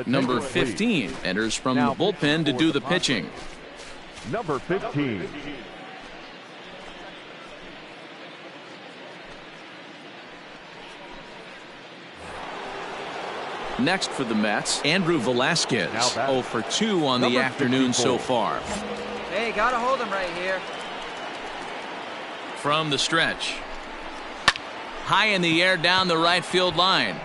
Number 15 enters from the bullpen to do the pitching. Number 15. Next for the Mets, Andrew Velasquez, 0 for 2 on the afternoon so far. Hey, gotta hold him right here. From the stretch. High in the air down the right field line.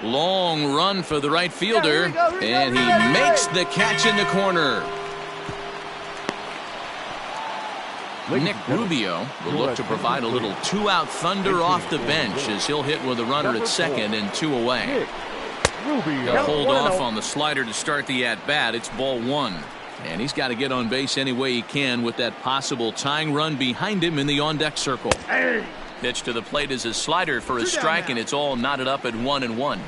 Long run for the right fielder, and he makes the catch in the corner. Nick Rubio will look to provide a little two-out thunder off the bench as he'll hit with a runner at second and 2 away. He'll hold off on the slider to start the at-bat. It's ball 1. And he's got to get on base any way he can with that possible tying run behind him in the on-deck circle. Pitch to the plate is a slider for a strike, and it's all knotted up at 1-1.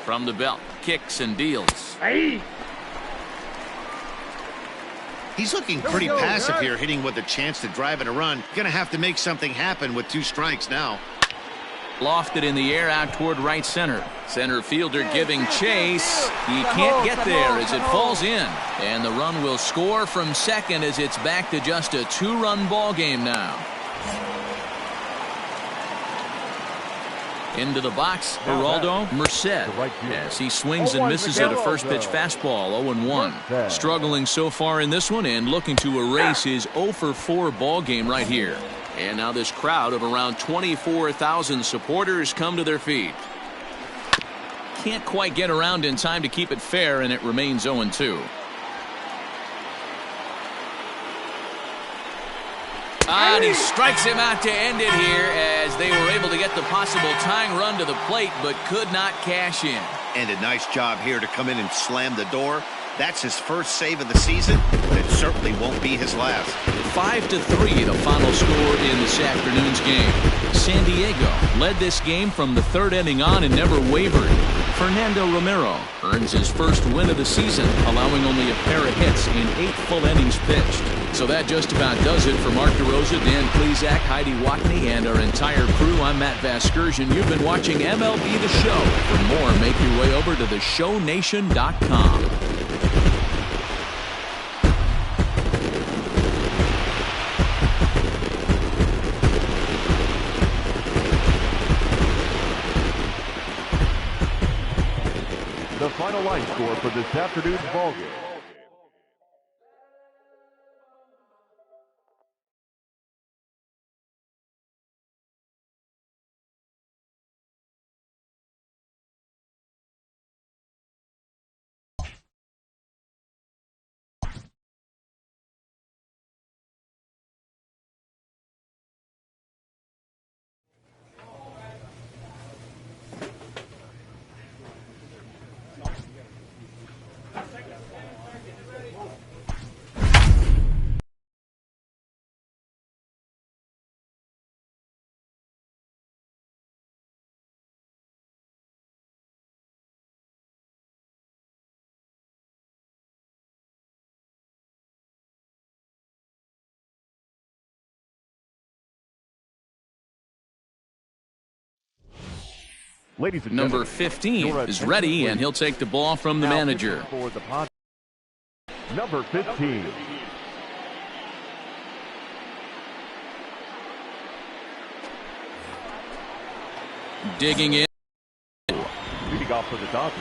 From the belt, kicks and deals. He's looking pretty passive here, hitting with a chance to drive and a run. Gonna have to make something happen with 2 strikes now. Lofted in the air out toward right center. Center fielder giving chase. He can't get there as it falls in. And the run will score from second as it's back to just a 2-run ball game now. Into the box, Geraldo Merced, as he swings and misses at a first pitch fastball, 0-1. Struggling so far in this one and looking to erase his 0-for-4 ball game right here. And now this crowd of around 24,000 supporters come to their feet. Can't quite get around in time to keep it fair, and it remains 0-2. And he strikes him out to end it here as they were able to get the possible tying run to the plate but could not cash in. And a nice job here to come in and slam the door. That's his first save of the season, but it certainly won't be his last. 5-3 the final score in this afternoon's game. San Diego led this game from the 3rd inning on and never wavered. Fernando Romero earns his first win of the season, allowing only a pair of hits in 8 full innings pitched. So that just about does it for Mark DeRosa, Dan Plesac, Heidi Watney, and our entire crew. I'm Matt Vasgersian. You've been watching MLB The Show. For more, make your way over to theshownation.com. The final line score for this afternoon's ballgame. Ladies and Number gentlemen, 15 is ready, and he'll take the ball from the manager. For the number 15. Digging in. Leading off for the Dodgers.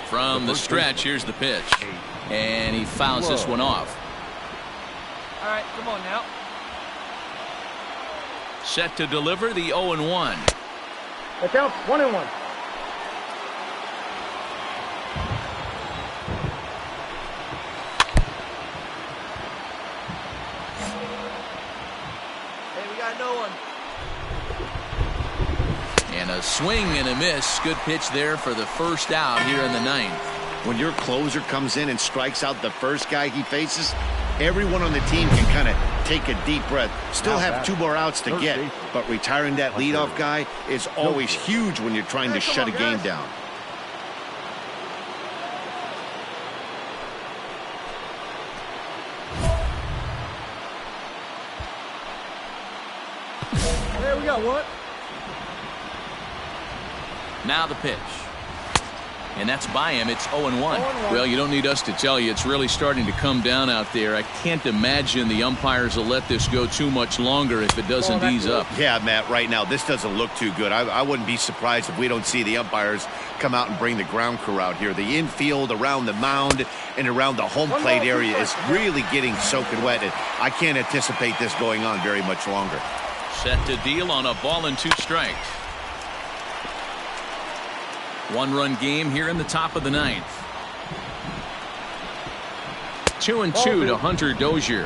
From the stretch, here's the pitch. And he fouls this one off. All right, come on now. Set to deliver the 0-1. Look out, 1-1. Hey, we got no one. And a swing and a miss. Good pitch there for the first out here in the 9th. When your closer comes in and strikes out the first guy he faces, everyone on the team can kind of take a deep breath. Still have 2 more outs to get, but retiring that leadoff guy is always huge when you're trying to shut a game down. There we go, what? Now the pitch. And that's by him. It's 0-1. Well, you don't need us to tell you. It's really starting to come down out there. I can't imagine the umpires will let this go too much longer if it doesn't ease up. Yeah, Matt, right now, this doesn't look too good. I wouldn't be surprised if we don't see the umpires come out and bring the ground crew out here. The infield around the mound and around the home plate area is really getting soaking wet. And I can't anticipate this going on very much longer. Set to deal on a ball and 2 strikes. 1-run game here in the top of the 9th. 2-2 to Hunter Dozier.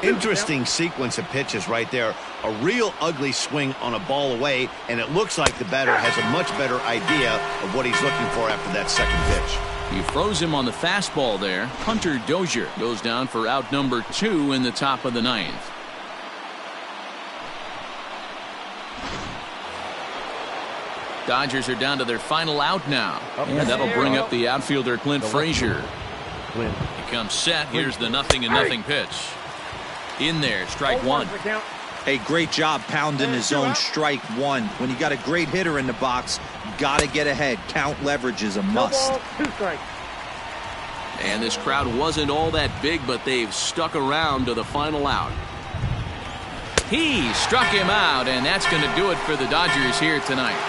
Interesting sequence of pitches right there. A real ugly swing on a ball away, and it looks like the batter has a much better idea of what he's looking for after that second pitch. He froze him on the fastball there. Hunter Dozier goes down for out number 2 in the top of the 9th. Dodgers are down to their final out now. And that'll bring up the outfielder Clint Frazier. He comes set. Here's the 0-0 pitch. In there, strike one. Hey, great job pounding his own strike one. When you got a great hitter in the box, got to get ahead. Count leverage is a must. And this crowd wasn't all that big, but they've stuck around to the final out. He struck him out, and that's going to do it for the Dodgers here tonight.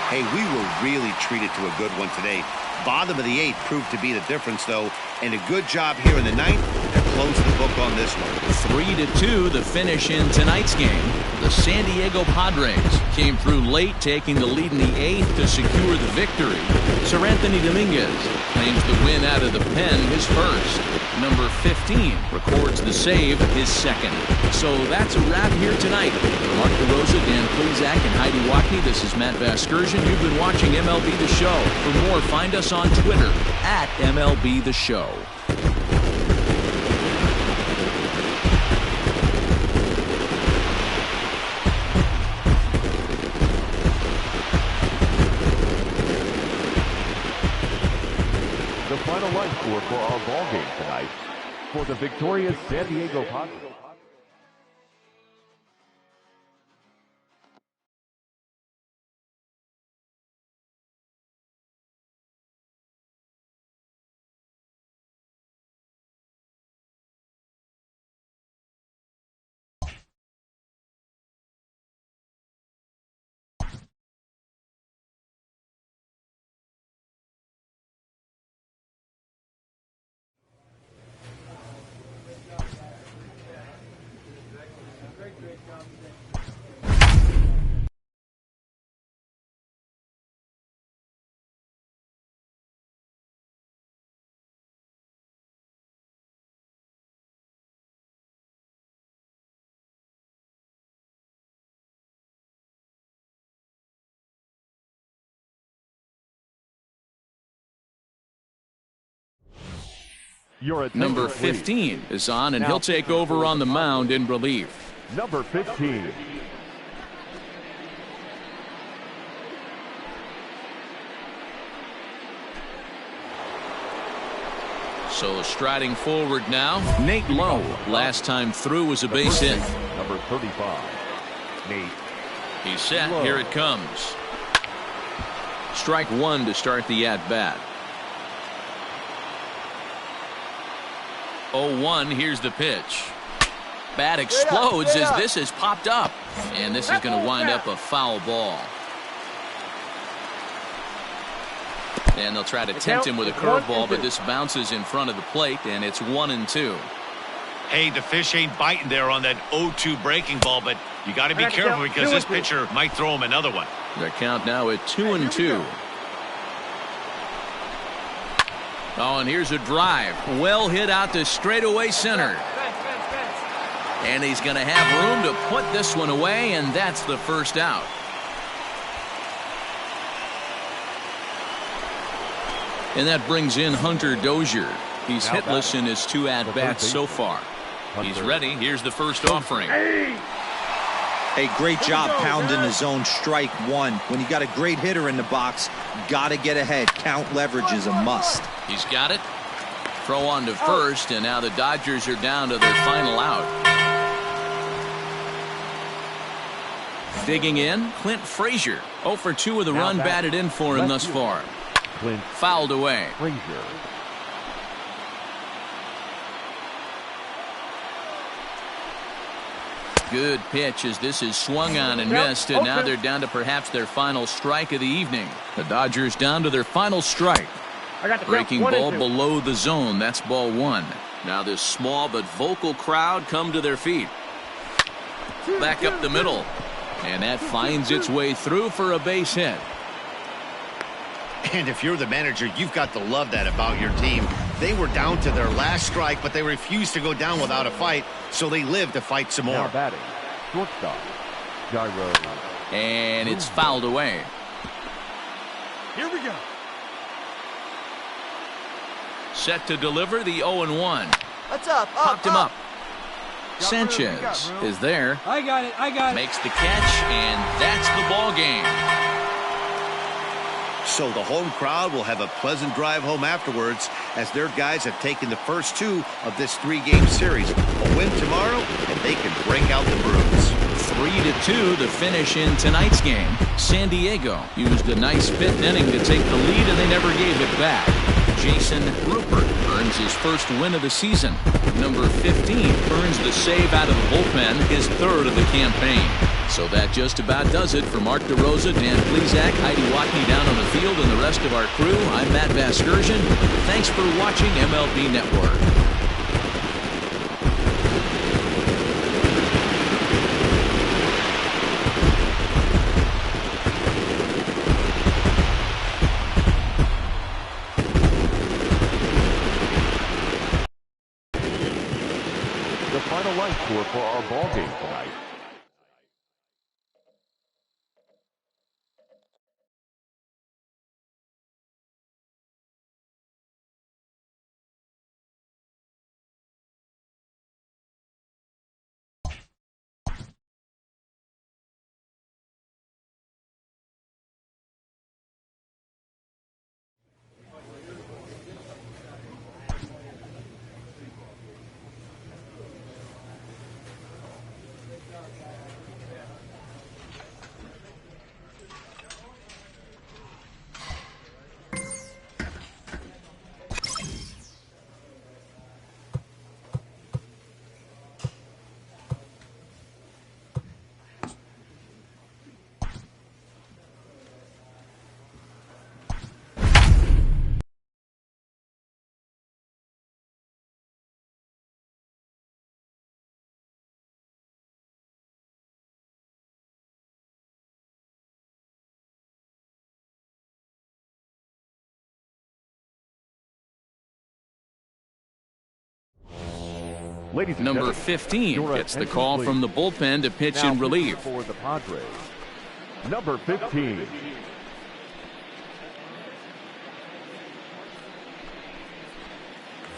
Hey, we were really treated to a good one today. Bottom of the 8th proved to be the difference, though, and a good job here in the 9th to close the book on this one. 3-2 the finish in tonight's game. The San Diego Padres came through late, taking the lead in the 8th to secure the victory. Sir Anthony Dominguez claims the win out of the pen, his first. Number 15 records the save, his second. So that's a wrap here tonight. For Mark DeRosa, Dan Plezak, and Heidi Wackney, this is Matt Vasgersian. You've been watching MLB The Show. For more, find us on Twitter at MLB The Show. The final line score for our ball game tonight for the victorious San Diego Padres. Number 15 is on, and he'll take over on the mound in relief. Number 15. So striding forward now, Nate Lowe. Last time through was a base hit. Number 35. Nate. He's set. Here it comes. Strike one to start the at-bat. 0-1, here's the pitch. Bat explodes as this has popped up. And this is going to wind up a foul ball. And they'll try to tempt him with a curveball, but this bounces in front of the plate, and it's 1-2. Hey, the fish ain't biting there on that 0-2 breaking ball, but you got to be careful because this pitcher might throw him another one. Their count now at 2-2. Oh, and here's a drive. Well hit out to straightaway center. And he's going to have room to put this one away, and that's the first out. And that brings in Hunter Dozier. He's hitless in his 2 at-bats so far. He's ready. Here's the first offering. Hey, great job pounding his own strike one. When you got a great hitter in the box, got to get ahead. Count leverage is a must. He's got it. Throw on to first, and now the Dodgers are down to their final out. Digging in, Clint Frazier. 0 for 2 with a run batted in for him thus far. Clint fouled away. Frazier. Good pitch as this is swung on and missed, and now they're down to perhaps their final strike of the evening. The Dodgers down to their final strike. Breaking ball below the zone. That's ball 1. Now this small but vocal crowd come to their feet. Back up the middle. And that finds its way through for a base hit. And if you're the manager, you've got to love that about your team. They were down to their last strike, but they refused to go down without a fight, so they lived to fight some more. Now batting, shortstop, Gyro. And it's fouled away. Here we go. Set to deliver the 0-1. What's up? Popped him up. Sanchez is there. I got it. Makes the catch, and that's the ball game. So the home crowd will have a pleasant drive home afterwards as their guys have taken the first 2 of this 3-game series. A win tomorrow, and they can break out the brooms. 3-2 the finish in tonight's game. San Diego used a nice 5th inning to take the lead, and they never gave it back. Jason Rupert earns his first win of the season. Number 15 earns the save out of the bullpen, his 3rd of the campaign. So that just about does it for Mark DeRosa, Dan Plesac, Heidi Watney down on the field, and the rest of our crew. I'm Matt Vasgersian. Thanks for watching MLB Network. The final line score for our ball game tonight. Ladies and Number gentlemen, 15 your gets the attention, call please. from the bullpen to pitch Now in relief. for the Padres, number 15.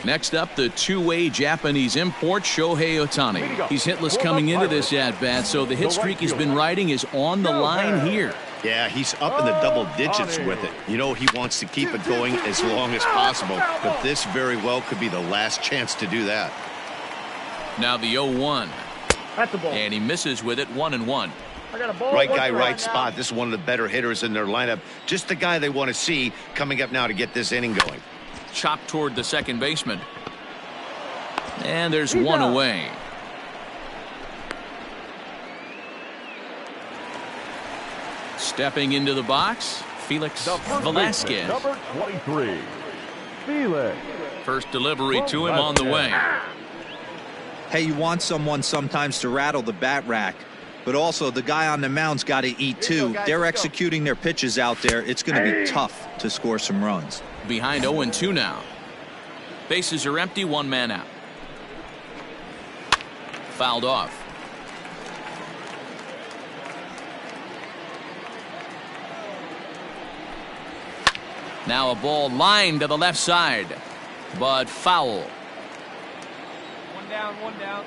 Next up, the 2-way Japanese import, Shohei Ohtani. He's hitless coming into this at-bat, so the hit streak he's been riding is on the line here. Yeah, he's up in the double digits with it. You know he wants to keep it going as long as possible, but this very well could be the last chance to do that. Now the 0-1. That's the ball. And he misses with it, 1-1. I got a ball. Right One guy, strike right now. spot. This is one of the better hitters in their lineup. Just the guy they want to see coming up now to get this inning going. Chopped toward the second baseman. And there's He's one out. away. Stepping into the box, Felix The first Velasquez. baseman, number 23. Felix. First delivery to him on the way. Hey, you want someone sometimes to rattle the bat rack, but also the guy on the mound's got to eat too. They're executing their pitches out there. It's going to be tough to score some runs. Behind 0-2 now. Bases are empty, 1 man out. Fouled off. Now a ball lined to the left side, but foul. One down, one down.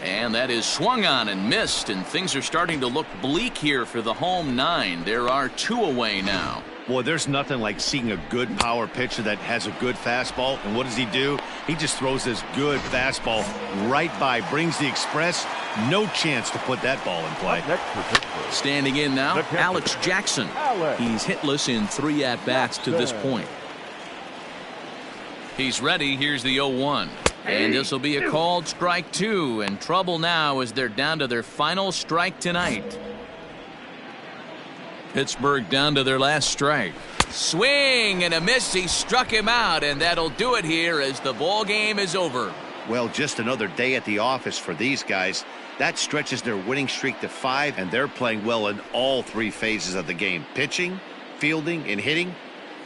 And that is swung on and missed, and things are starting to look bleak here for the home 9. There are 2 away now. Boy, there's nothing like seeing a good power pitcher that has a good fastball. And what does he do? He just throws this good fastball right by, brings the express. No chance to put that ball in play. Up next for Pittsburgh, Standing in now, The catcher, Alex Jackson. Alex. He's hitless in 3 at-bats to this point. He's ready. Here's the 0-1. And this will be a called strike 2. And trouble now as they're down to their final strike tonight. Pittsburgh down to their last strike. Swing and a miss. He struck him out, and that'll do it here as the ball game is over. Well, just another day at the office for these guys. That stretches their winning streak to 5, and they're playing well in all 3 phases of the game. Pitching, fielding, and hitting.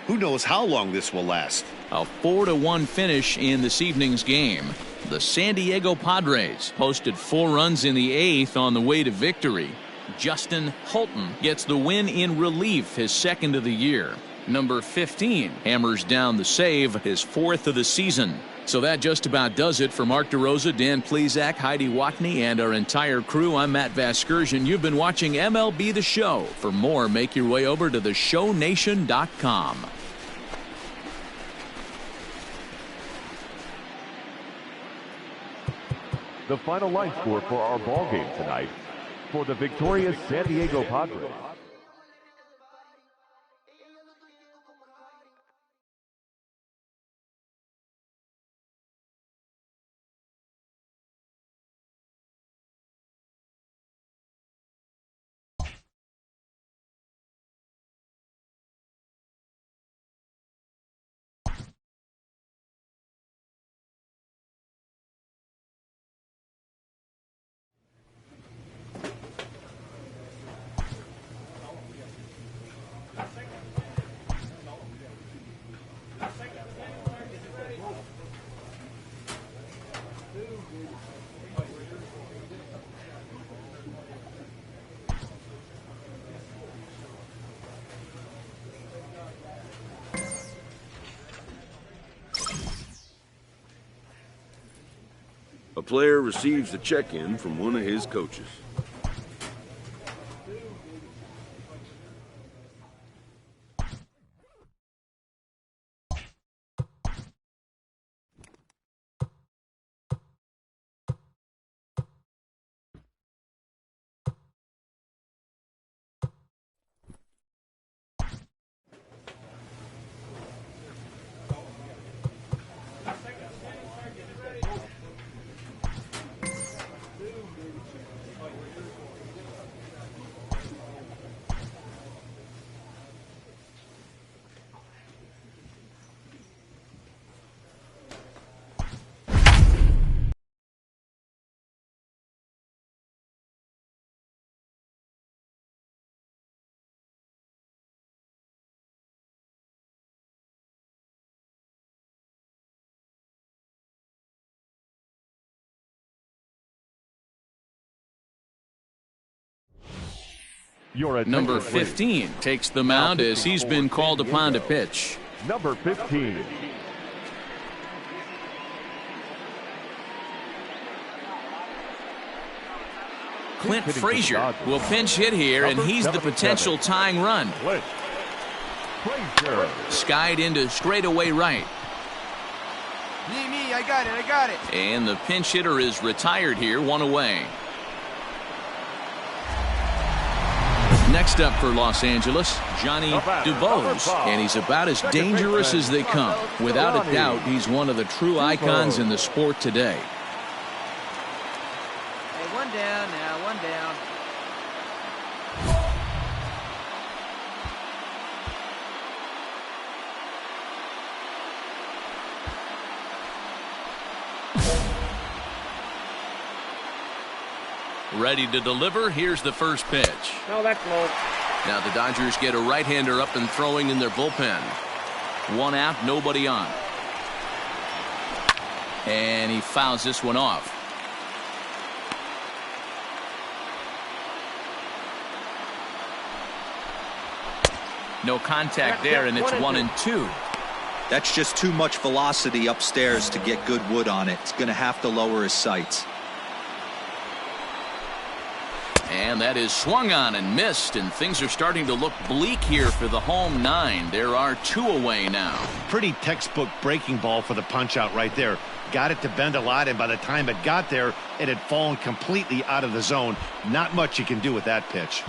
Who knows how long this will last? A 4-1 finish in this evening's game. The San Diego Padres posted 4 runs in the 8th on the way to victory. Justin Holton gets the win in relief, his 2nd of the year. Number 15 hammers down the save, his 4th of the season. So that just about does it for Mark DeRosa, Dan Plesac, Heidi Watney, and our entire crew. I'm Matt Vasgersian. You've been watching MLB The Show. For more, make your way over to theshownation.com. The final line score for our ball game tonight for the victorious San Diego Padres. A player receives a check-in from one of his coaches. Number 15 takes the mound as he's been called upon to pitch. Number 15. Clint Frazier will pinch hit here, and he's the potential tying run. Skied into straightaway right. Me, I got it. And the pinch hitter is retired here, one away. Next up for Los Angeles, Johnny DuBose, and he's about as dangerous as they come. Without a doubt, he's one of the true icons in the sport today. Hey, one down now, one down. Ready to deliver. Here's the first pitch. No, that's low. Now the Dodgers get a right-hander up and throwing in their bullpen. One out, nobody on. And he fouls this one off. No contact there, and it's 1-2. That's just too much velocity upstairs to get good wood on it. It's going to have to lower his sights. And that is swung on and missed, and things are starting to look bleak here for the home nine. There are two away now. Pretty textbook breaking ball for the punch out right there. Got it to bend a lot, and by the time it got there, it had fallen completely out of the zone. Not much you can do with that pitch.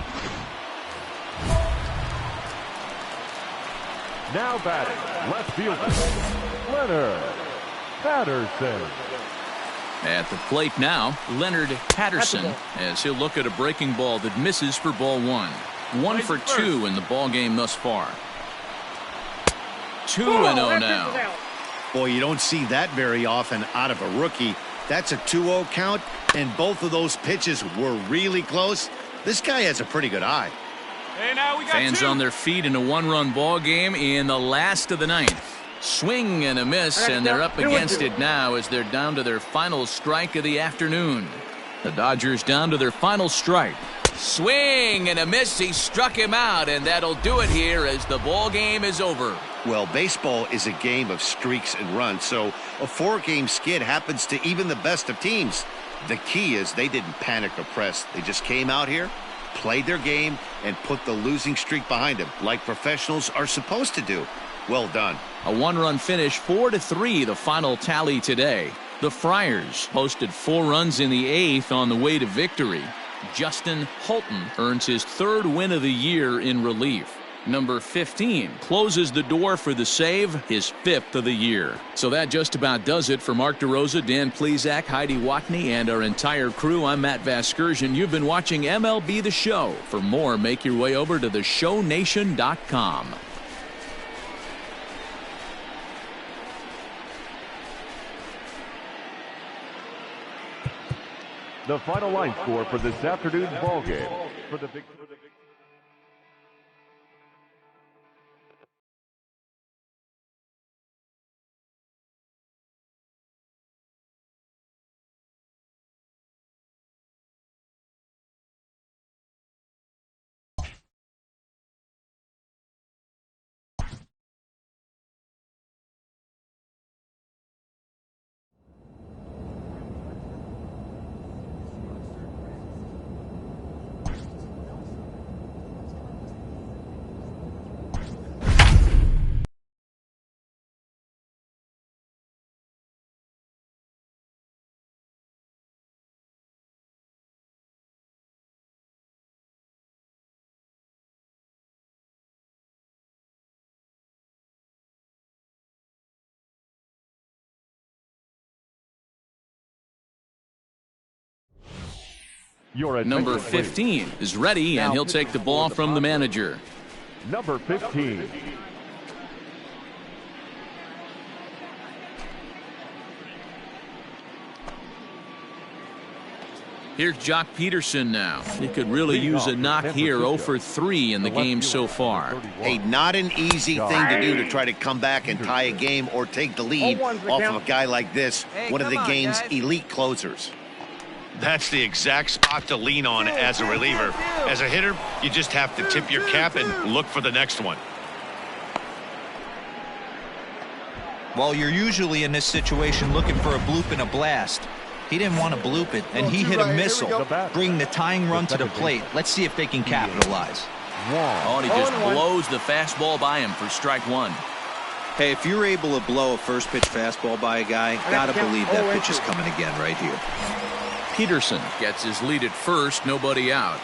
Now batting, left fielder, Leonard Patterson. At the plate now, Leonard Patterson, as he'll look at a breaking ball that misses for ball one. 1 for 2 in the ball game thus far. 2-0 now. Boy, you don't see that very often out of a rookie. That's a 2-0 count, and both of those pitches were really close. This guy has a pretty good eye. Hey, now we got Fans two. on their feet in a one-run ball game in the last of the ninth. Swing and a miss, and they're up against it now as they're down to their final strike of the afternoon. The Dodgers down to their final strike. Swing and a miss. He struck him out, and that'll do it here as the ball game is over. Well, baseball is a game of streaks and runs, so a 4-game skid happens to even the best of teams. The key is they didn't panic or press. They just came out here, played their game, and put the losing streak behind them, like professionals are supposed to do. Well done. A 1-run finish, 4-3, the final tally today. The Friars posted 4 runs in the 8th on the way to victory. Justin Holton earns his 3rd win of the year in relief. Number 15 closes the door for the save, his 5th of the year. So that just about does it for Mark DeRosa, Dan Plesac, Heidi Watney, and our entire crew. I'm Matt Vasgersian. You've been watching MLB The Show. For more, make your way over to theshownation.com. The final line score for this afternoon's ball game. For the Number 15 is ready, and he'll take the ball from the manager. Number 15. Here's Jock Peterson now. He could really use a knock here. 0 for 3 in the game so far. Hey, not an easy thing to do to try to come back and tie a game or take the lead off of a guy like this, one of the game's elite closers. That's the exact spot to lean on as a reliever. As a hitter, you just have to tip your cap and look for the next one. Well, you're usually in this situation looking for a bloop and a blast. He didn't want to bloop it, and he hit a missile, bringing the tying run to the plate. Let's see if they can capitalize. Oh, and he just blows the fastball by him for strike 1. Hey, if you're able to blow a first pitch fastball by a guy, gotta believe that pitch is coming again right here. Peterson gets his lead at first, nobody out.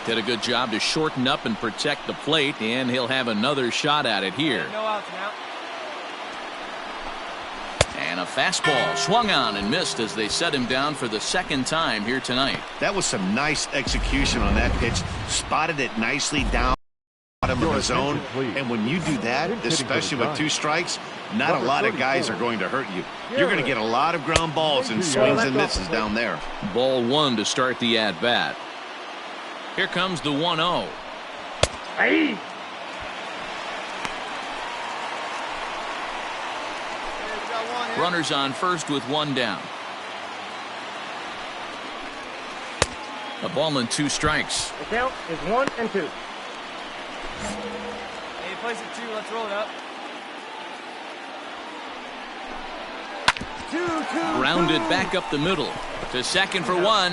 Did a good job to shorten up and protect the plate, and he'll have another shot at it here. No outs now. And a fastball swung on and missed as they set him down for the 2nd time here tonight. That was some nice execution on that pitch. Spotted it nicely down bottom of the zone. And when you do that, especially with 2 strikes, not a lot of guys are going to hurt you. You're going to get a lot of ground balls and swings and misses down there. Ball 1 to start the at-bat. Here comes the 1-0. Hey. Runners on first with 1 down. A ball and 2 strikes. The count is 1 and 2. Hey, place it 2. Let's roll it up. 2-2. Grounded back up the middle. To second for 1.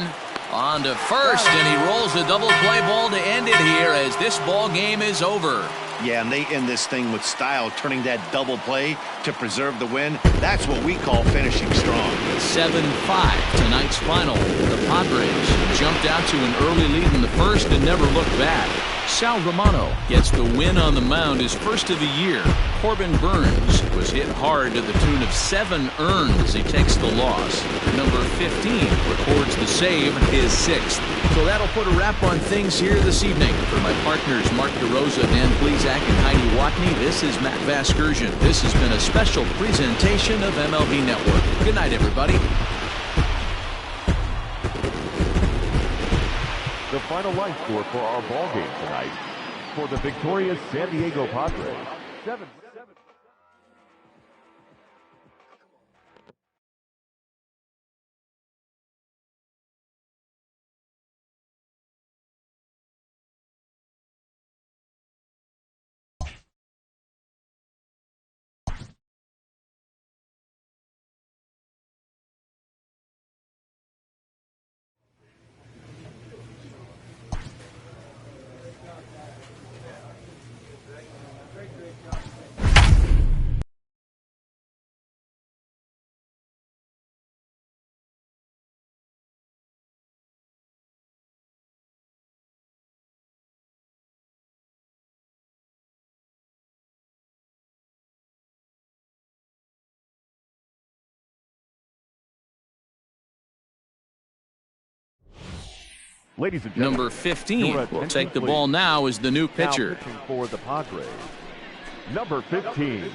On to first, and he rolls a double play ball to end it here as this ball game is over. Yeah, and they end this thing with style, turning that double play to preserve the win. That's what we call finishing strong. 7-5, tonight's final. The Padres jumped out to an early lead in the first and never looked back. Sal Romano gets the win on the mound, his first of the year. Corbin Burns was hit hard to the tune of 7 earned as he takes the loss. Number 15 records the save, his 6th. So that'll put a wrap on things here this evening. For my partners Mark DeRosa, Dan Plesac, and Heidi Watney, this is Matt Vasgersian. This has been a special presentation of MLB Network. Good night, everybody. The final line score for our ball game tonight. For the victorious San Diego Padres, 7. Ladies and gentlemen, Number 15 will take the ball now as the new pitcher. Now pitching for the Padres, number 15.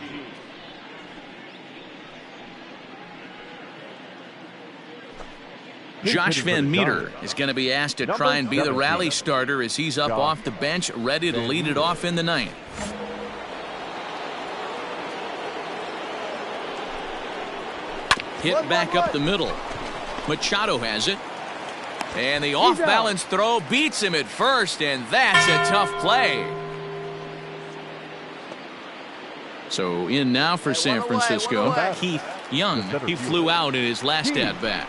Josh Van Meter is going to be asked to try and be the rally starter as he's up off the bench, ready to lead it off in the ninth. Hit back up the middle. Machado has it. And the off-balance throw beats him at first, and that's a tough play. So in now for San Francisco, Keith Young. He flew out in his last at-bat.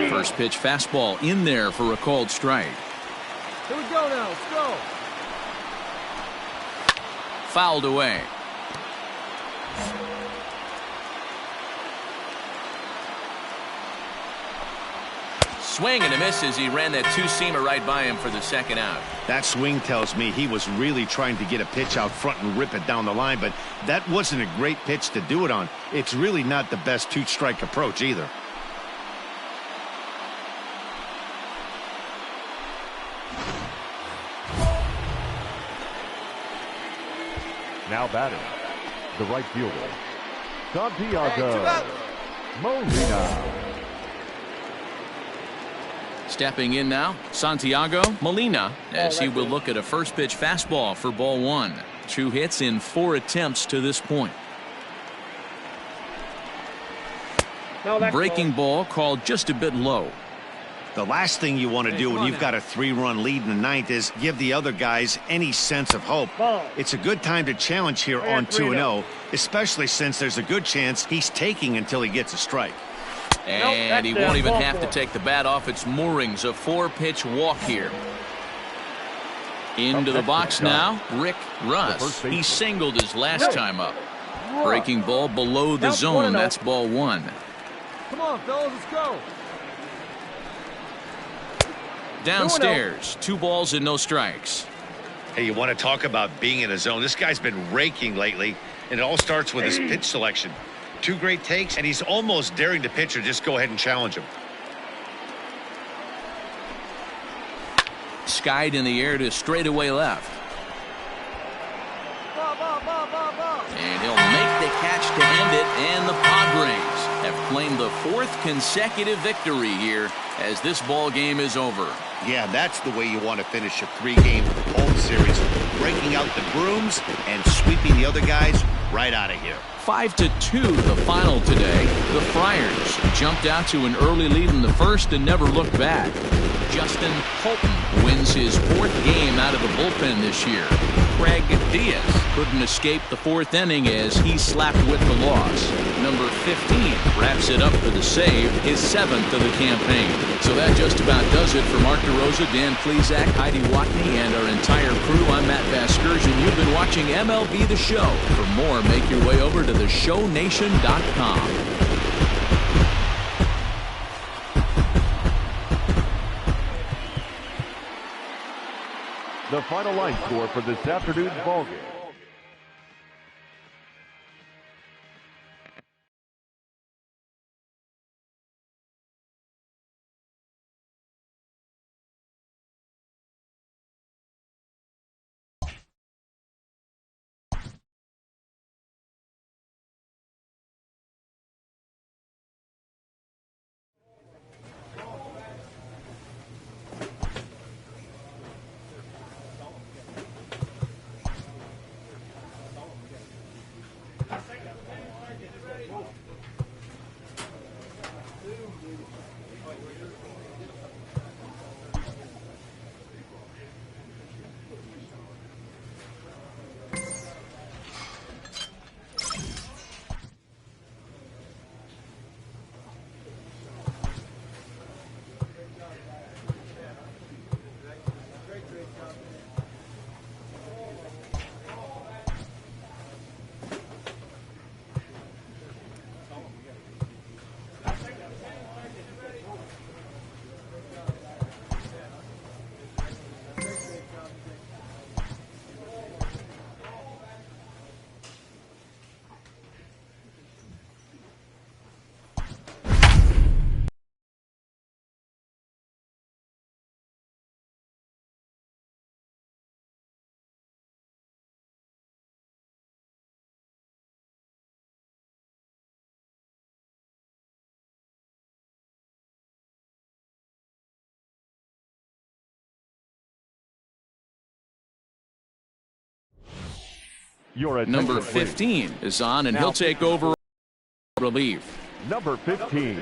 First pitch fastball in there for a called strike. Here we go now. Let's go. Fouled away. Swing and a miss as he ran that two-seamer right by him for the second out. That swing tells me he was really trying to get a pitch out front and rip it down the line, but that wasn't a great pitch to do it on. It's really not the best two-strike approach either. Now batting, the right fielder, Santiago Molina. Stepping in now, Santiago Molina, as he will look at a first pitch fastball for ball one. 2 hits in 4 attempts to this point. Breaking ball called just a bit low. The last thing you want to do when you've got a 3-run lead in the ninth is give the other guys any sense of hope. It's a good time to challenge here on 2-0, especially since there's a good chance he's taking until he gets a strike. And he won't even have to take the bat off its moorings. A 4-pitch walk here. Into the box now, Rick Russ. He singled his last time up. Breaking ball below the zone. That's ball one. Come on, fellas, let's go. Downstairs, 2 balls and no strikes. Hey, you want to talk about being in a zone? This guy's been raking lately, and it all starts with his pitch selection. 2 great takes, and he's almost daring the pitcher just go ahead and challenge him. Skied in the air to straightaway left. And he'll make the catch to end it, and the Padres have claimed the 4th consecutive victory here as this ball game is over. Yeah, that's the way you want to finish a 3-game home series. Breaking out the brooms and sweeping the other guys right out of here. 5-2 the final today. The Friars jumped out to an early lead in the first and never looked back. Justin Holton wins his 4th game out of the bullpen this year. Craig Diaz couldn't escape the 4th inning as he slapped with the loss. Number 15 wraps it up for the save, his 7th of the campaign. So that just about does it for Mark DeRosa, Dan Plesac, Heidi Watney, and our entire crew. I'm Matt Vasgersian. You've been watching MLB The Show. For more, make your way over to theshownation.com. The final line score for this afternoon's ballgame. Your attention, Number please. 15 is on, and Now, he'll take over relief. Number 15.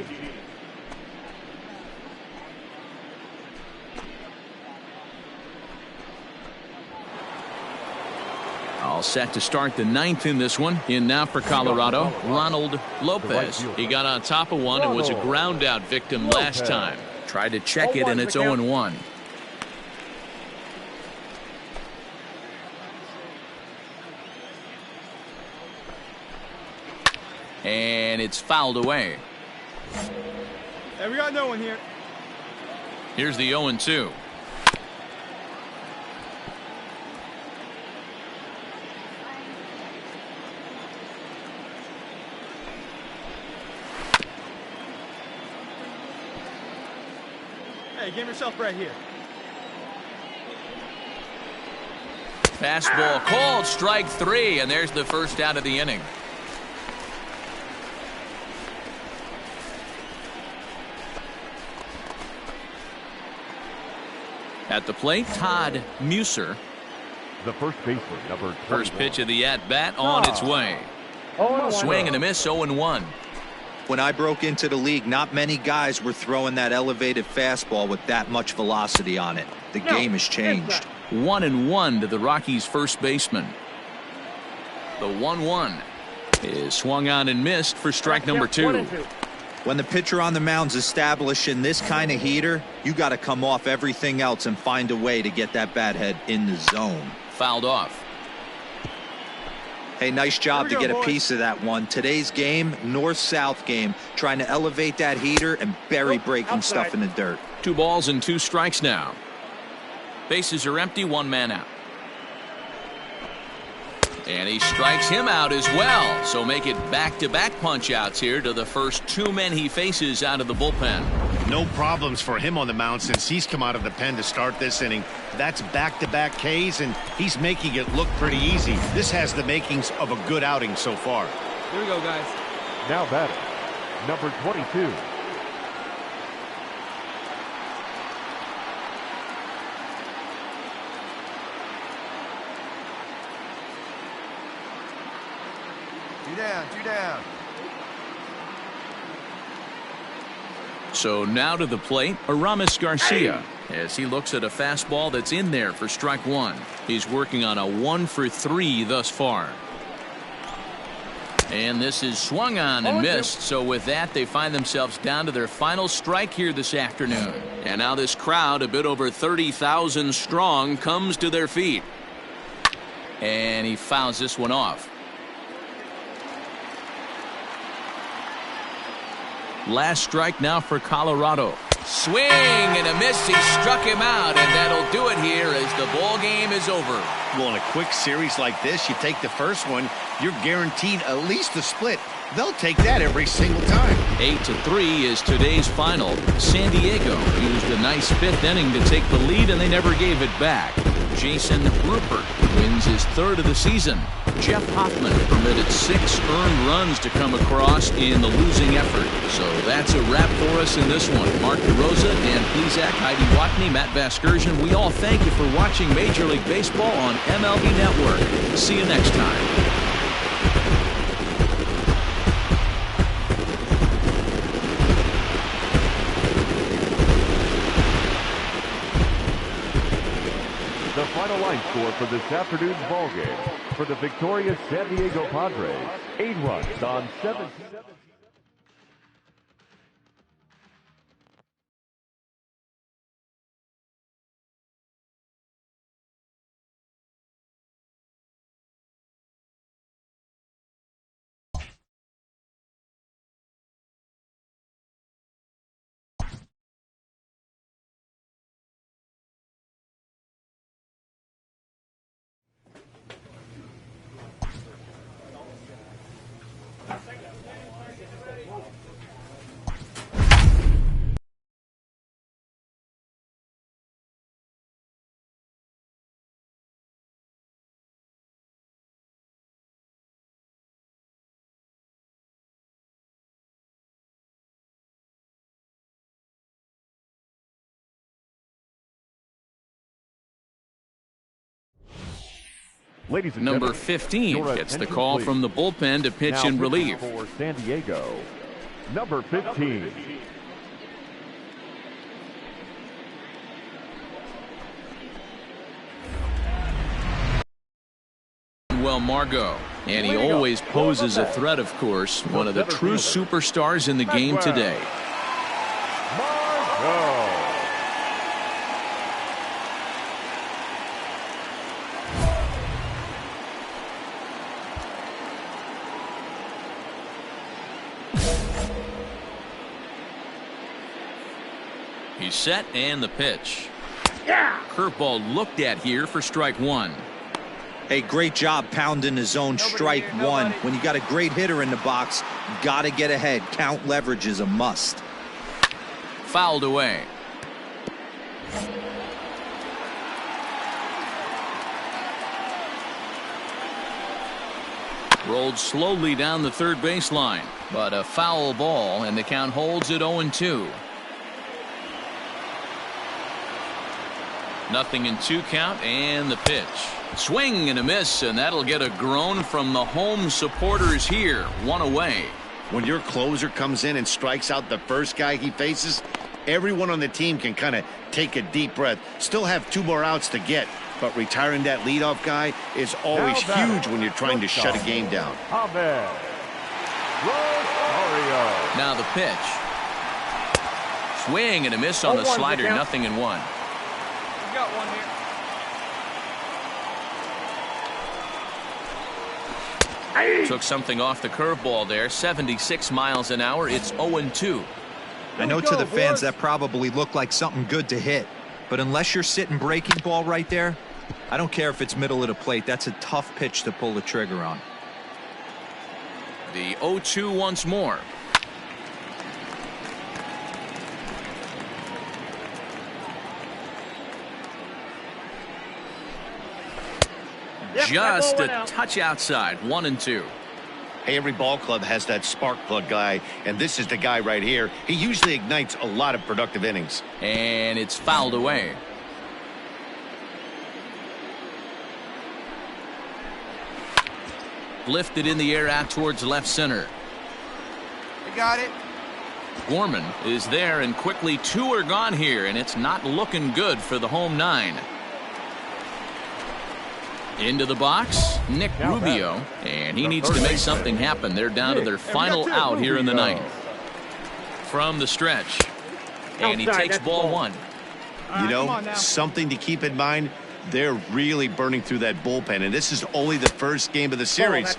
All set to start the 9th in this one. In now for Colorado, Ronald Lopez. He got on top of one and was a ground out victim last time. Tried to check it, and it's 0-1. And it's fouled away. Hey, we got no one here. Here's the 0-2. Hey, give yourself right here. Fastball called, strike 3, and there's the first out of the inning. At the plate, Todd Muser. The first baseman, number 21. First pitch of the at-bat on its way. Swing and a miss, 0-1. When I broke into the league, not many guys were throwing that elevated fastball with that much velocity on it. The game has changed. 1-1 to the Rockies' first baseman. The 1-1 is swung on and missed for strike number 2. When the pitcher on the mound's establishing this kind of heater, you got to come off everything else and find a way to get that bat head in the zone. Fouled off. Hey, nice job to get a piece of that one. Today's game, north-south game, trying to elevate that heater and bury breaking stuff in the dirt. 2 balls and 2 strikes now. Bases are empty, 1 man out. And he strikes him out as well. So make it back-to-back punch-outs here to the first 2 men he faces out of the bullpen. No problems for him on the mound since he's come out of the pen to start this inning. That's back-to-back Ks, and he's making it look pretty easy. This has the makings of a good outing so far. Here we go, guys. Now batting, number 22. Two down. So now to the plate, Aramis Garcia, as he looks at a fastball that's in there for strike 1. He's working on a 1-for-3 thus far. And this is swung on and missed. So with that, they find themselves down to their final strike here this afternoon. And now this crowd, a bit over 30,000 strong, comes to their feet. And he fouls this one off. Last strike now for Colorado. Swing and a miss. He struck him out, and that'll do it here as the ball game is over. Well, in a quick series like this, you take the first one, you're guaranteed at least a split. They'll take that every single time. 8-3 is today's final. San Diego used a nice 5th inning to take the lead, and they never gave it back. Jason Rupert wins his 3rd of the season. Jeff Hoffman permitted 6 earned runs to come across in the losing effort. So that's a wrap for us in this one. Mark DeRosa, Dan Plesac, Heidi Watney, Matt Vasgersian, we all thank you for watching Major League Baseball on MLB Network. See you next time. The final line score for this afternoon's ball game for the victorious San Diego Padres. 8 runs on 7. Ladies and Number gentlemen, 15 your gets the attention, call please. from the bullpen to pitch Now in pitching relief. for San Diego, number 15. Well, Margot, and he always poses a threat, of course, one of the true superstars in the game today. Margot. He's set and the pitch. Curveball looked at here for strike one. Hey, great job pounding the zone. Strike one. When you got a great hitter in the box, got to get ahead. Count leverage is a must. Fouled away. Rolled slowly down the third baseline, but a foul ball, and the count holds at 0-2. Nothing in 2 count, and the pitch. Swing and a miss, and that'll get a groan from the home supporters here. 1 away. When your closer comes in and strikes out the first guy he faces, everyone on the team can kind of take a deep breath. Still have 2 more outs to get, but retiring that leadoff guy is always huge when you're trying to shut a game down. Ahmed Rosario. Now the pitch. Swing and a miss on the slider. Nothing in 1. Got one here. Took something off the curveball there. 76 miles an hour. It's 0-2. I know to the fans that probably looked like something good to hit, but unless you're sitting breaking ball right there, I don't care if it's middle of the plate. That's a tough pitch to pull the trigger on. The 0-2 once more. Just a touch outside. 1-2. Hey, every ball club has that spark plug guy, and this is the guy right here. He usually ignites a lot of productive innings. And it's fouled away. Lifted in the air out towards left center. You got it. Gorman is there, and quickly 2 are gone here, and it's not looking good for the home 9. Into the box, Nick Rubio, and he needs to make something happen. They're down to their final out here in the 9th. From the stretch, and he takes ball 1. You know, something to keep in mind, they're really burning through that bullpen, and this is only the first game of the series.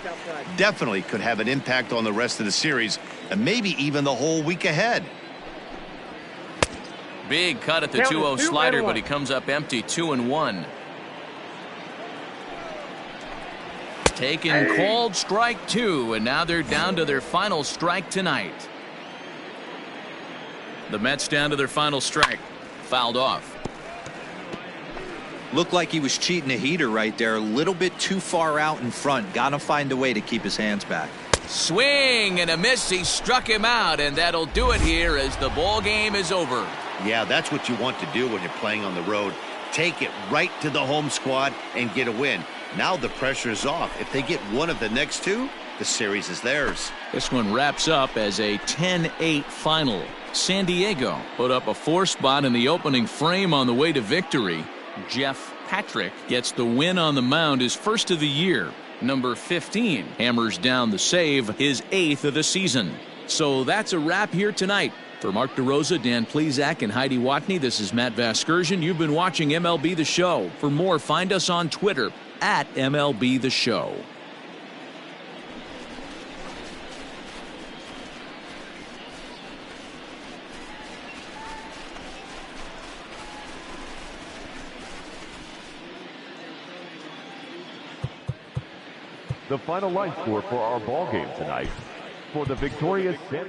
Definitely could have an impact on the rest of the series, and maybe even the whole week ahead. Big cut at the 2-0 slider, but he comes up empty. 2-1. Taken, called strike 2, and now they're down to their final strike tonight. The Mets down to their final strike. Fouled off. Looked like he was cheating a heater right there. A little bit too far out in front. Got to find a way to keep his hands back. Swing and a miss. He struck him out, and that'll do it here as the ball game is over. Yeah, that's what you want to do when you're playing on the road. Take it right to the home squad and get a win. Now the pressure is off. If they get one of the next 2, the series is theirs. This one wraps up as a 10-8 final. San Diego put up a 4 spot in the opening frame on the way to victory. Jeff Patrick gets the win on the mound, his first of the year. Number 15 hammers down the save, his 8th of the season. So that's a wrap here tonight. For Mark DeRosa, Dan Plesac, and Heidi Watney, this is Matt Vasgersian. You've been watching MLB The Show. For more, find us on Twitter at MLB The Show. The final line score for our ball game tonight. For the victorious San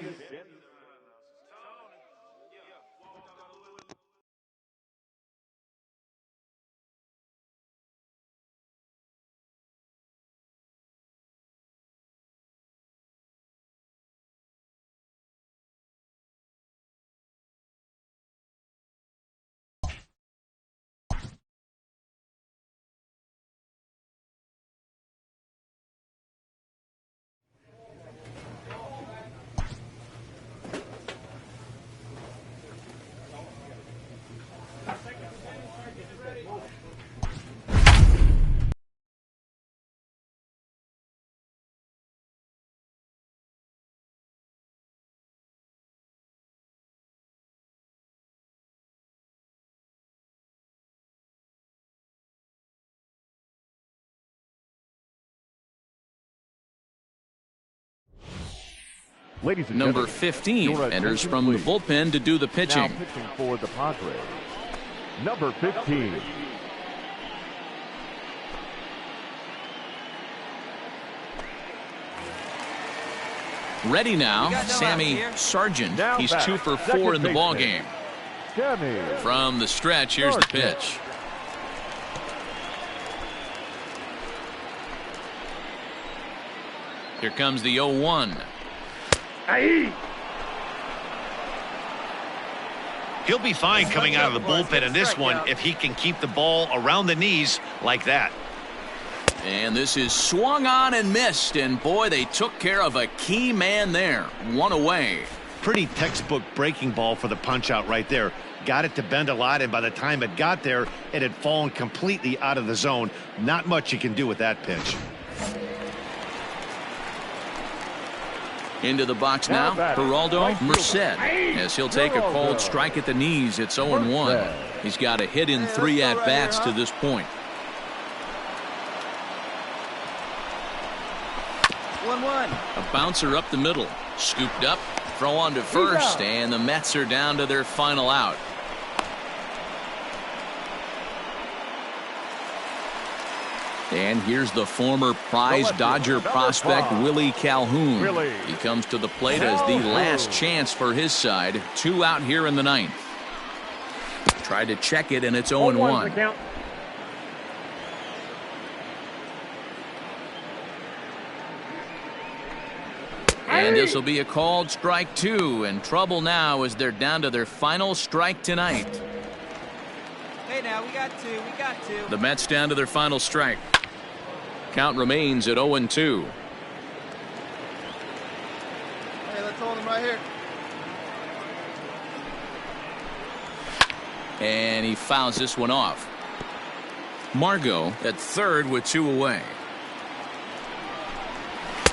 Ladies and Number gentlemen, 15 your enters attention, from the please. bullpen to do the Now pitching. pitching for the Padres, number 15. Ready now, We got no Sammy outs here. Sargent. Now He's batter, 2 for 4 second in the ball baseman. game. Sammy. From the stretch, here's the Sargent. pitch. Here comes the 0-1. Aye. He'll be fine coming out of the bullpen in this one if he can keep the ball around the knees like that. And this is swung on and missed, and boy, they took care of a key man there. One away. Pretty textbook breaking ball for the punch out right there. Got it to bend a lot, and by the time it got there, it had fallen completely out of the zone. Not much you can do with that pitch. Into the box now, Geraldo Merced, as he'll take a cold strike at the knees. It's 0-1. He's got a hit in 3 at-bats to this point. 1-1. A bouncer up the middle, scooped up, throw on to first, and the Mets are down to their final out. And here's the former prize Dodger prospect Willie Calhoun. He comes to the plate as the last chance for his side. 2 out here in the 9th. Tried to check it, and it's 0-1. Count. And this will be a called strike 2, and trouble now as they're down to their final strike tonight. Hey, now we got 2. We got 2. The Mets down to their final strike. Count remains at 0-2. Hey, let's hold him right here. And he fouls this one off. Margot at third with 2 away.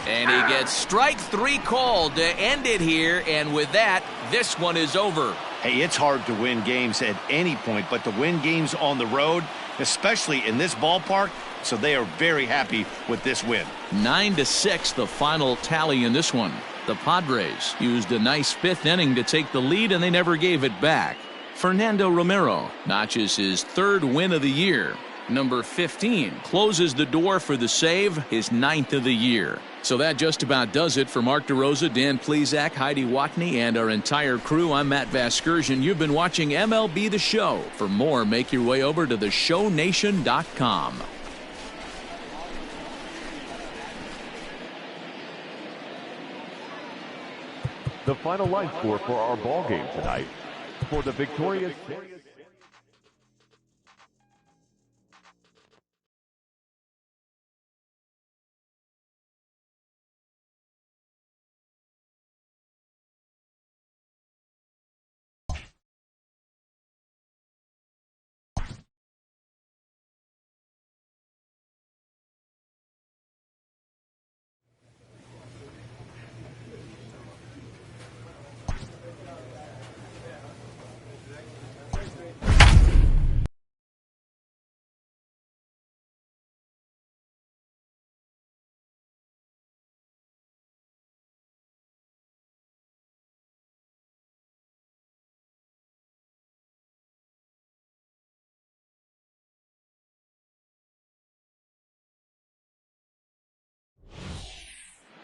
And he gets strike 3 called to end it here, and with that, this one is over. Hey, it's hard to win games at any point, but to win games on the road, especially in this ballpark, so they are very happy with this win. 9-6 the final tally in this one. The Padres used a nice 5th inning to take the lead, and they never gave it back. Fernando Romero notches his 3rd win of the year. Number 15 closes the door for the save, his 9th of the year. So that just about does it for Mark DeRosa, Dan Plesac, Heidi Watney, and our entire crew. I'm Matt Vasgersian. You've been watching MLB The Show. For more, make your way over to theshownation.com. The final line score for our ball game tonight. For the victorious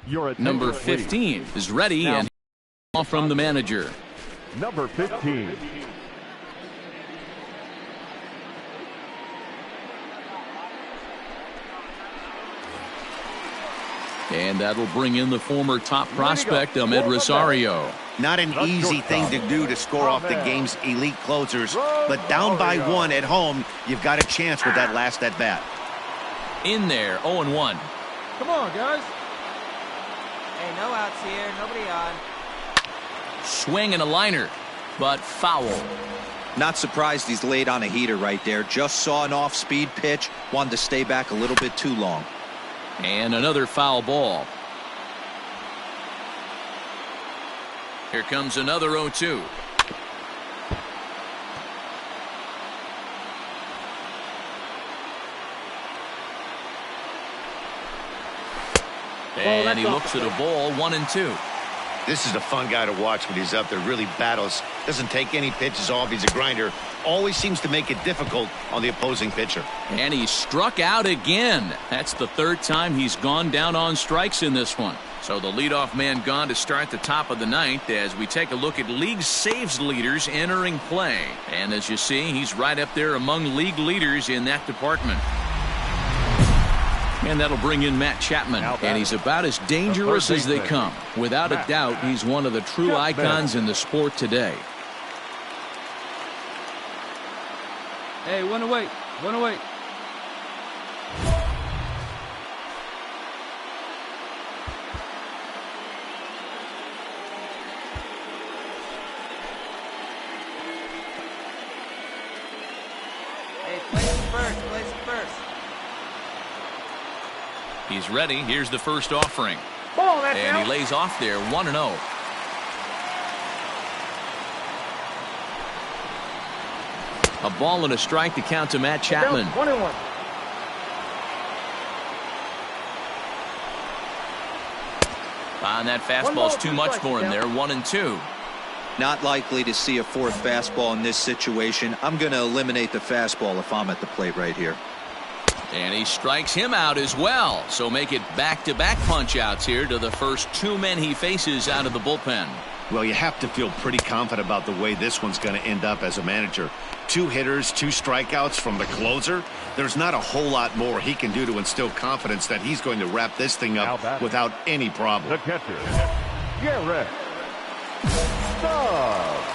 Your attention, Number please. 15 is ready, Now, and off from the manager. Number 15. And that'll bring in the former top prospect, Ahmed Rosario. Not an easy thing to do to score off the game's elite closers, but down by one at home, you've got a chance with that last at bat. In there, 0-1. Come on, guys. Hey, no outs here. Nobody on. Swing and a liner, but foul. Not surprised he's laid on a heater right there. Just saw an off-speed pitch, wanted to stay back a little bit too long. And another foul ball. Here comes another 0-2. And he looks at a ball, 1-2. This is a fun guy to watch when he's up there. Really battles. Doesn't take any pitches off. He's a grinder. Always seems to make it difficult on the opposing pitcher. And he struck out again. That's the third time he's gone down on strikes in this one. So the leadoff man gone to start the top of the ninth as we take a look at league saves leaders entering play. And as you see, he's right up there among league leaders in that department. And that'll bring in Matt Chapman. And he's about as dangerous as they come. Without a doubt, he's one of the true icons in the sport today. Hey, one away. One away. Hey, place it first. Place it first. He's ready. Here's the first offering. Ball, that's And out. he lays off there 1-0. A ball and a strike to count to Matt Chapman. 1-1. And that fastball's too much for him there. 1-2. Not likely to see a fourth fastball in this situation. I'm going to eliminate the fastball if I'm at the plate right here. And he strikes him out as well. So make it back-to-back punch-outs here to the first two men he faces out of the bullpen. Well, you have to feel pretty confident about the way this one's going to end up as a manager. 2 hitters, 2 strikeouts from the closer. There's not a whole lot more he can do to instill confidence that he's going to wrap this thing up without any problem. The catcher, Garrett Stubbs.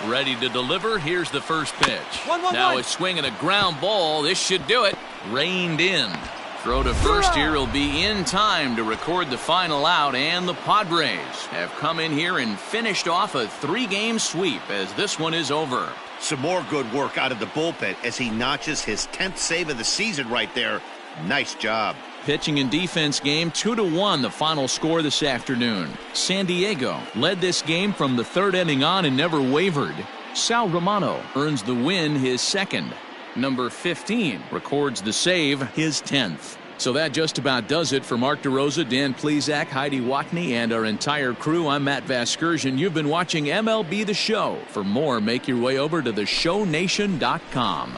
Ready to deliver. Here's the first pitch. 1-1-1. Now it's swinging a ground ball. This should do it. Reined in. Throw to first here will be in time to record the final out, and the Padres have come in here and finished off a 3-game sweep as this one is over. Some more good work out of the bullpen as he notches his 10th save of the season right there. Nice job. Pitching and defense game 2-1 the final score this afternoon. San Diego led this game from the third inning on and never wavered. Sal Romano earns the win, his second. Number 15 records the save, his 10th. So that just about does it for Mark DeRosa, Dan Plesac, Heidi Watney, and our entire crew. I'm Matt Vasgersian. You've been watching MLB The Show. For more, make your way over to theshownation.com.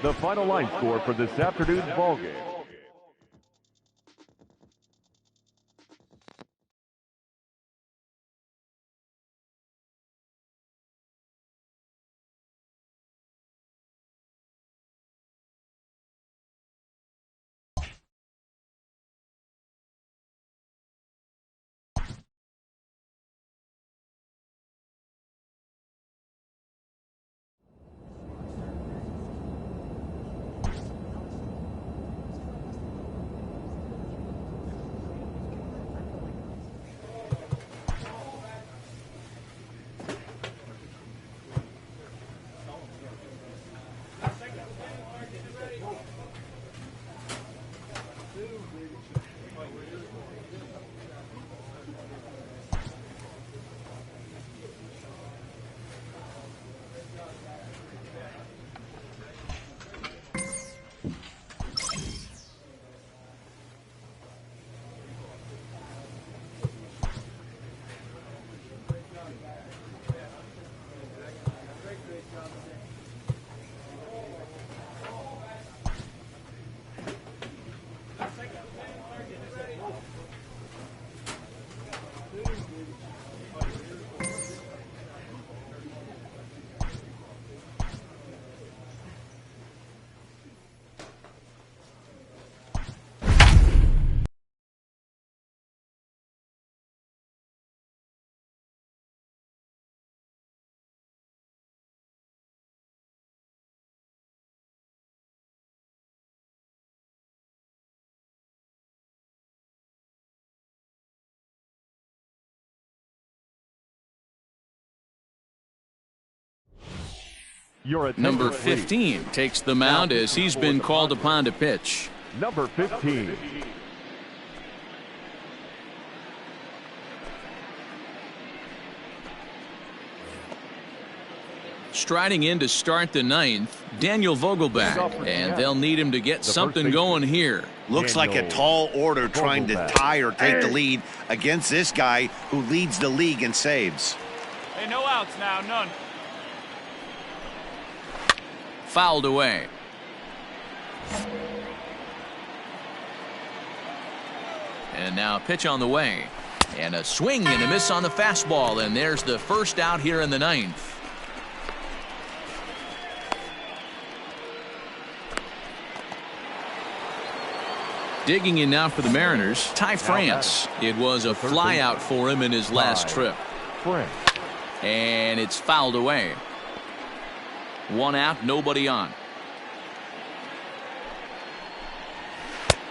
The final line score for this afternoon's ballgame. Number 15 takes the mound as he's been called upon to pitch. Number 15. Striding in to start the ninth, Daniel Vogelback, and they'll need him to get something going here. Looks like a tall order trying to tie or take the lead against this guy who leads the league in saves. Hey, no outs now, none. Fouled away. And now a pitch on the way. And a swing and a miss on the fastball, and there's the first out here in the ninth. Digging in now for the Mariners, Ty France. It was a fly out for him in his last trip. And it's fouled away. One out, nobody on.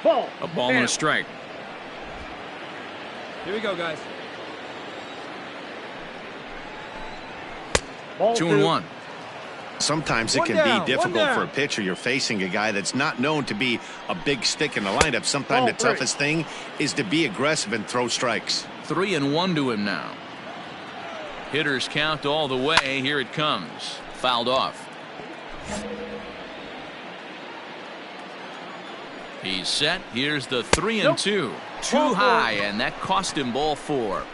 A ball and a strike. Here we go, guys. 2-1. Sometimes it can be difficult for a pitcher. You're facing a guy that's not known to be a big stick in the lineup. Sometimes the toughest thing is to be aggressive and throw strikes. 3-1 to him now. Hitters count all the way. Here it comes. Fouled off. He's set. Here's the 3-2. Too high, and that cost him ball 4.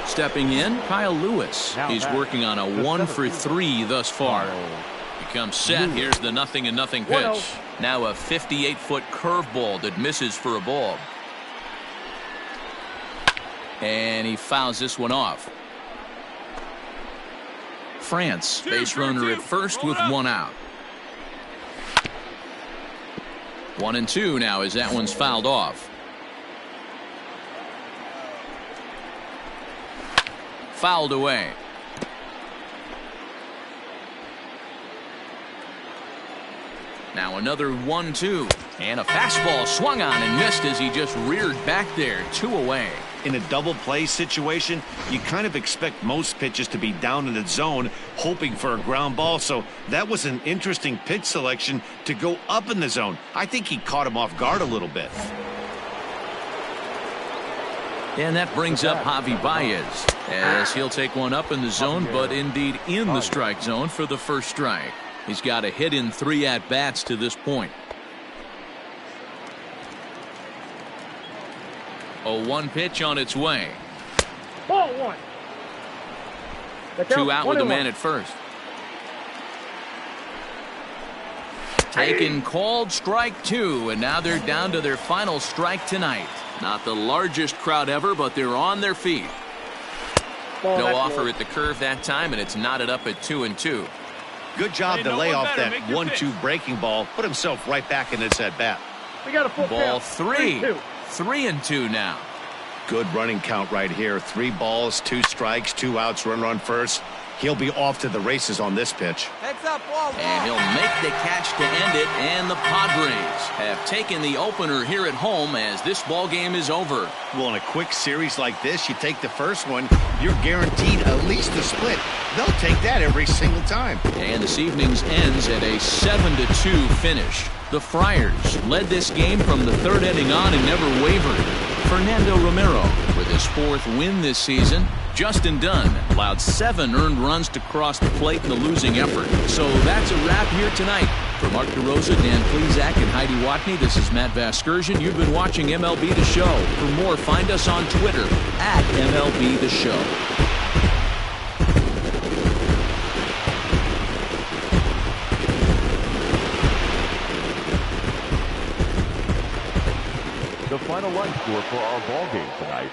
Stepping in, Kyle Lewis. He's working on a 1-for-3 thus far. He comes set. Here's the 0-0 pitch. Now a 58-foot curveball that misses for a ball. And he fouls this one off. France, base runner at first with 1 out. 1-2 now as that one's fouled off. Fouled away. Now another 1-2. And a fastball swung on and missed as he just reared back there. 2 away. In a double play situation, you kind of expect most pitches to be down in the zone, hoping for a ground ball. So that was an interesting pitch selection to go up in the zone. I think he caught him off guard a little bit. And that brings up Javi Baez, as he'll take one up in the zone, but indeed in the strike zone for the first strike. He's got a hit in 3 at-bats to this point. A 1 pitch on its way. Ball 1. 2 out with a man at first. Taken, called, strike 2, and now they're down to their final strike tonight. Not the largest crowd ever, but they're on their feet. No offer at the curve that time, and it's knotted up at 2-2. Good job to lay off that 1-2 breaking ball. Put himself right back in his at-bat. We got a full ball count. 3. 3-2 now. Good running count right here. 3 balls, 2 strikes, 2 outs, runner on first. He'll be off to the races on this pitch. Heads up, wall. And he'll make the catch to end it, and the Padres have taken the opener here at home as this ball game is over. Well, in a quick series like this, you take the first one, you're guaranteed at least a split. They'll take that every single time. And this evening's ends at a 7-2 finish. The Friars led this game from the 3rd inning on and never wavered. Fernando Romero with his 4th win this season. Justin Dunn allowed 7 earned runs to cross the plate in the losing effort. So that's a wrap here tonight. For Mark DeRosa, Dan Plezak, and Heidi Watney, this is Matt Vasgersian. You've been watching MLB The Show. For more, find us on Twitter at MLB The Show. The final line score for our ball game tonight.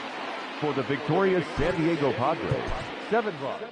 For the victorious San Diego Padres, 7 runs.